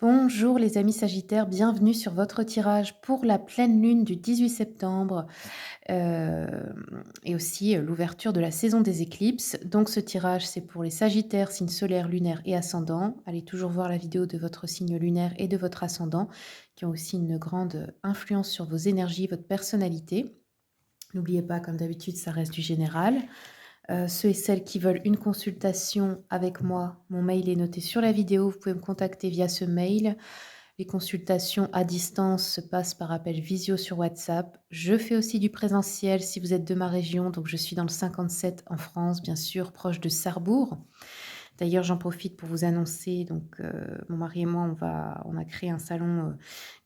Bonjour les amis Sagittaires, bienvenue sur votre tirage pour la pleine lune du 18 septembre et aussi l'ouverture de la saison des éclipses. Donc ce tirage c'est pour les Sagittaires, signe solaire, lunaire et ascendant. Allez toujours voir la vidéo de votre signe lunaire et de votre ascendant qui ont aussi une grande influence sur vos énergies, votre personnalité. N'oubliez pas, comme d'habitude, ça reste du général. Ceux et celles qui veulent une consultation avec moi, mon mail est noté sur la vidéo. Vous pouvez me contacter via ce mail. Les consultations à distance se passent par appel visio sur WhatsApp. Je fais aussi du présentiel si vous êtes de ma région. Donc, je suis dans le 57 en France, bien sûr, proche de Sarrebourg. D'ailleurs, j'en profite pour vous annoncer, donc mon mari et moi, on a créé un salon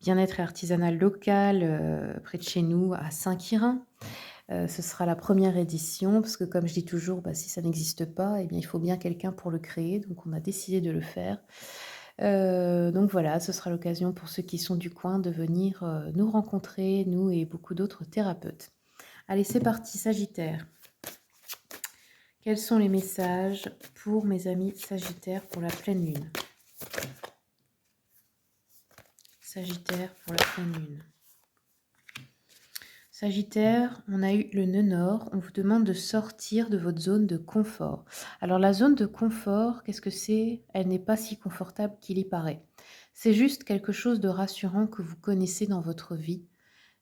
bien-être et artisanal local près de chez nous, à Saint-Quirin. Ce sera la première édition parce que comme je dis toujours, si ça n'existe pas, eh bien, il faut bien quelqu'un pour le créer. Donc on a décidé de le faire. Donc voilà, ce sera l'occasion pour ceux qui sont du coin de venir, nous rencontrer, nous et beaucoup d'autres thérapeutes. Allez, c'est parti, Sagittaire. Quels sont les messages pour mes amis Sagittaires pour la pleine lune? Sagittaire pour la pleine lune. Sagittaire, on a eu le nœud nord. On vous demande de sortir de votre zone de confort. Alors la zone de confort, qu'est-ce que c'est? Elle n'est pas si confortable qu'il y paraît. C'est juste quelque chose de rassurant que vous connaissez dans votre vie,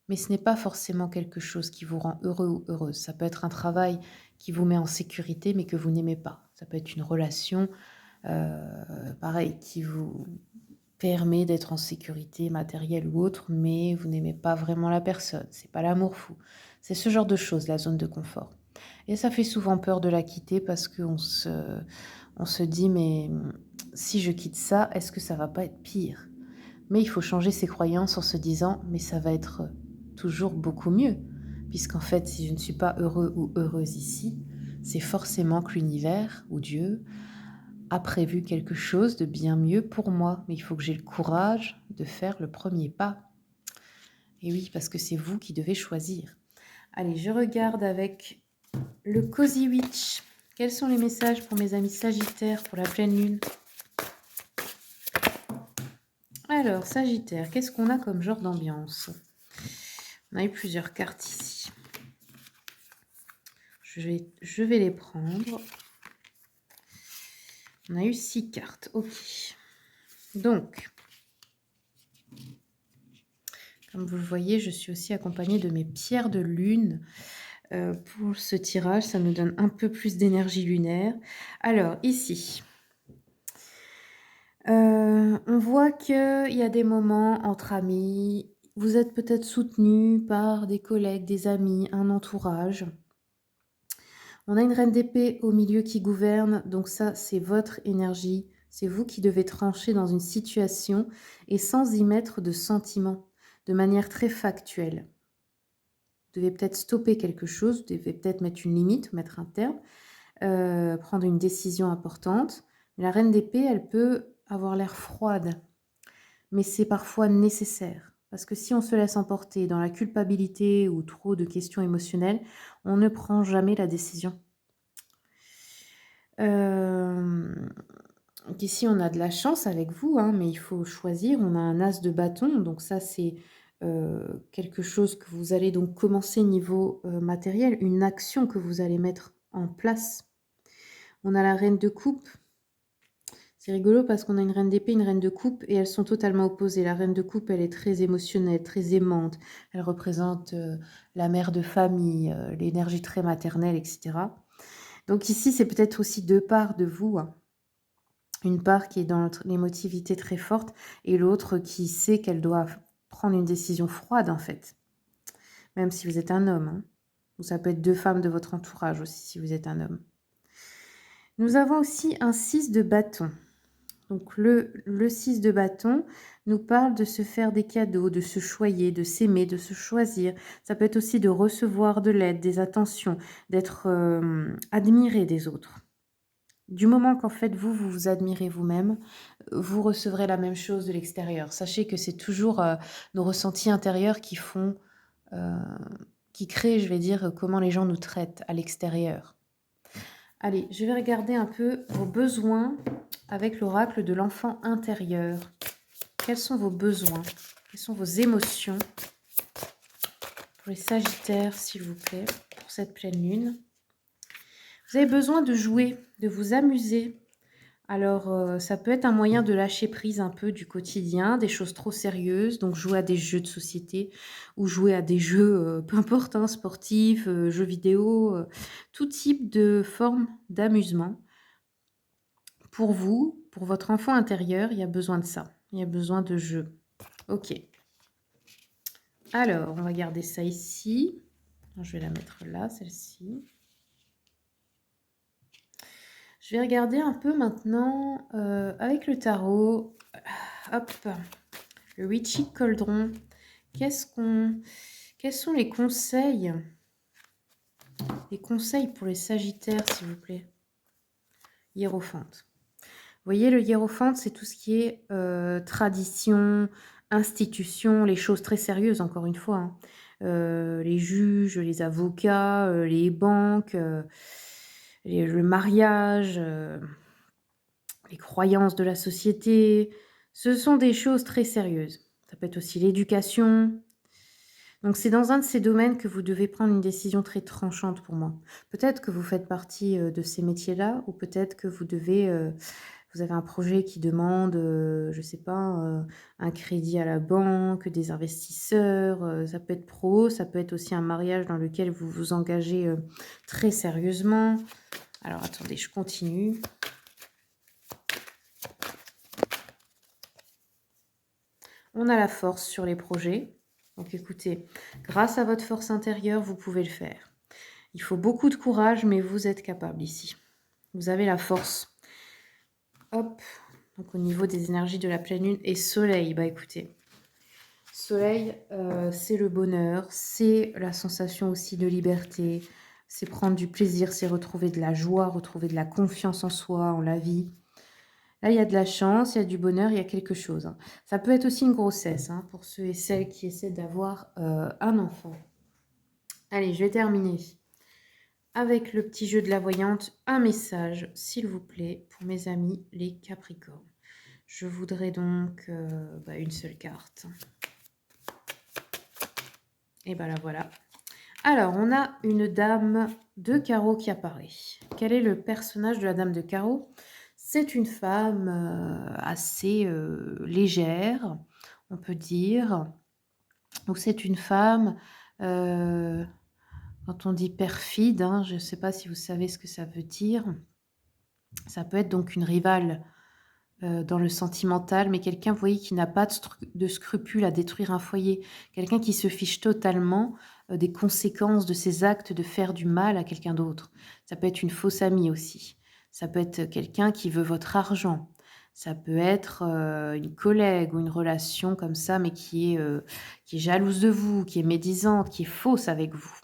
mais ce n'est pas forcément quelque chose qui vous rend heureux ou heureuse. Ça peut être un travail qui vous met en sécurité, mais que vous n'aimez pas. Ça peut être une relation, pareil, qui vous permet d'être en sécurité matérielle ou autre, mais vous n'aimez pas vraiment la personne. C'est pas l'amour fou. C'est ce genre de choses, la zone de confort. Et ça fait souvent peur de la quitter parce qu'on se dit, mais si je quitte ça, est-ce que ça va pas être pire? Mais il faut changer ses croyances en se disant, mais ça va être toujours beaucoup mieux. Puisqu'en fait, si je ne suis pas heureux ou heureuse ici, c'est forcément que l'univers ou Dieu a prévu quelque chose de bien mieux pour moi. Mais il faut que j'ai le courage de faire le premier pas. Et oui, parce que c'est vous qui devez choisir. Allez, je regarde avec le Cozy Witch. Quels sont les messages pour mes amis Sagittaires pour la pleine lune? Alors, Sagittaire, qu'est-ce qu'on a comme genre d'ambiance? On a eu plusieurs cartes ici. Je vais les prendre. On a eu 6 cartes. Ok. Donc, comme vous le voyez, je suis aussi accompagnée de mes pierres de lune. Pour ce tirage, ça nous donne un peu plus d'énergie lunaire. Alors, ici, on voit qu'il y a des moments entre amis. Vous êtes peut-être soutenu par des collègues, des amis, un entourage. On a une reine d'épée au milieu qui gouverne, donc ça, c'est votre énergie. C'est vous qui devez trancher dans une situation et sans y mettre de sentiments, de manière très factuelle. Vous devez peut-être stopper quelque chose, vous devez peut-être mettre une limite, mettre un terme, prendre une décision importante. Mais la reine d'épée, elle peut avoir l'air froide, mais c'est parfois nécessaire. Parce que si on se laisse emporter dans la culpabilité ou trop de questions émotionnelles, on ne prend jamais la décision. Donc ici, on a de la chance avec vous, hein, mais il faut choisir. On a un as de bâton, donc ça, c'est quelque chose que vous allez donc commencer niveau matériel, une action que vous allez mettre en place. On a la reine de coupe. C'est rigolo parce qu'on a une reine d'épée, une reine de coupe, et elles sont totalement opposées. La reine de coupe, elle est très émotionnelle, très aimante. Elle représente la mère de famille, l'énergie très maternelle, etc. Donc ici, c'est peut-être aussi deux parts de vous, hein. Une part qui est dans l'émotivité très forte et l'autre qui sait qu'elle doit prendre une décision froide, en fait. Même si vous êtes un homme, hein. Ou ça peut être deux femmes de votre entourage aussi, si vous êtes un homme. Nous avons aussi un 6 de bâton. Donc le 6 de bâton nous parle de se faire des cadeaux, de se choyer, de s'aimer, de se choisir. Ça peut être aussi de recevoir de l'aide, des attentions, d'être admiré des autres. Du moment qu'en fait vous vous admirez vous-même, vous recevrez la même chose de l'extérieur. Sachez que c'est toujours nos ressentis intérieurs qui font, qui créent, je vais dire, comment les gens nous traitent à l'extérieur. Allez, je vais regarder un peu vos besoins avec l'oracle de l'enfant intérieur. Quels sont vos besoins? Quelles sont vos émotions? Pour les Sagittaires, s'il vous plaît, pour cette pleine lune. Vous avez besoin de jouer, de vous amuser. Alors, ça peut être un moyen de lâcher prise un peu du quotidien, des choses trop sérieuses, donc jouer à des jeux de société ou jouer à des jeux, peu importe, hein, sportifs, jeux vidéo, tout type de forme d'amusement. Pour vous, pour votre enfant intérieur, il y a besoin de ça. Il y a besoin de jeu. OK. Alors, on va garder ça ici. Je vais la mettre là, celle-ci. Je vais regarder un peu maintenant avec le tarot. Hop, le Witchy Cauldron. Quels sont les conseils? Les conseils pour les Sagittaires, s'il vous plaît. Hiérophante. Vous voyez, le hiérophante, c'est tout ce qui est tradition, institution, les choses très sérieuses, encore une fois. Hein. Les juges, les avocats, les banques, le mariage, les croyances de la société. Ce sont des choses très sérieuses. Ça peut être aussi l'éducation. Donc, c'est dans un de ces domaines que vous devez prendre une décision très tranchante pour moi. Peut-être que vous faites partie de ces métiers-là, ou peut-être que vous devez... vous avez un projet qui demande, je ne sais pas, un crédit à la banque, des investisseurs. Ça peut être pro, ça peut être aussi un mariage dans lequel vous vous engagez très sérieusement. Alors, attendez, je continue. On a la force sur les projets. Donc écoutez, grâce à votre force intérieure, vous pouvez le faire. Il faut beaucoup de courage, mais vous êtes capable ici. Vous avez la force. Hop, donc au niveau des énergies de la pleine lune et soleil, bah écoutez. Soleil, c'est le bonheur, c'est la sensation aussi de liberté, c'est prendre du plaisir, c'est retrouver de la joie, retrouver de la confiance en soi, en la vie. Là, il y a de la chance, il y a du bonheur, il y a quelque chose. Hein. Ça peut être aussi une grossesse, hein, pour ceux et celles qui essaient d'avoir un enfant. Allez, je vais terminer avec le petit jeu de la voyante. Un message, s'il vous plaît, pour mes amis les Capricornes. Je voudrais donc une seule carte. Et ben là, voilà. Alors, on a une dame de carreau qui apparaît. Quel est le personnage de la dame de carreau? C'est une femme assez légère, on peut dire. Donc, c'est une femme, quand on dit perfide, hein, je ne sais pas si vous savez ce que ça veut dire. Ça peut être donc une rivale dans le sentimental, mais quelqu'un, vous voyez, qui n'a pas de scrupule à détruire un foyer. Quelqu'un qui se fiche totalement des conséquences de ses actes de faire du mal à quelqu'un d'autre. Ça peut être une fausse amie aussi. Ça peut être quelqu'un qui veut votre argent. Ça peut être une collègue ou une relation comme ça, mais qui est jalouse de vous, qui est médisante, qui est fausse avec vous.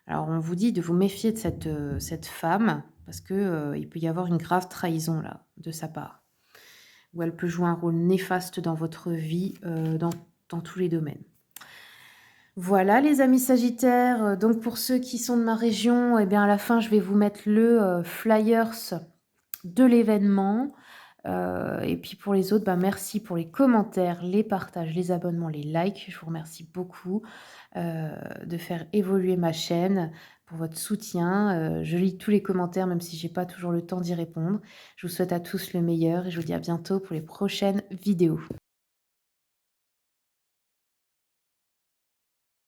Alors, on vous dit de vous méfier de cette femme, parce que il peut y avoir une grave trahison là, de sa part. Où elle peut jouer un rôle néfaste dans votre vie, dans tous les domaines. Voilà les amis Sagittaires, donc pour ceux qui sont de ma région, eh bien à la fin je vais vous mettre le flyers de l'événement. Et puis pour les autres, merci pour les commentaires, les partages, les abonnements, les likes. Je vous remercie beaucoup de faire évoluer ma chaîne, pour votre soutien. Je lis tous les commentaires, même si j'ai pas toujours le temps d'y répondre. Je vous souhaite à tous le meilleur et je vous dis à bientôt pour les prochaines vidéos.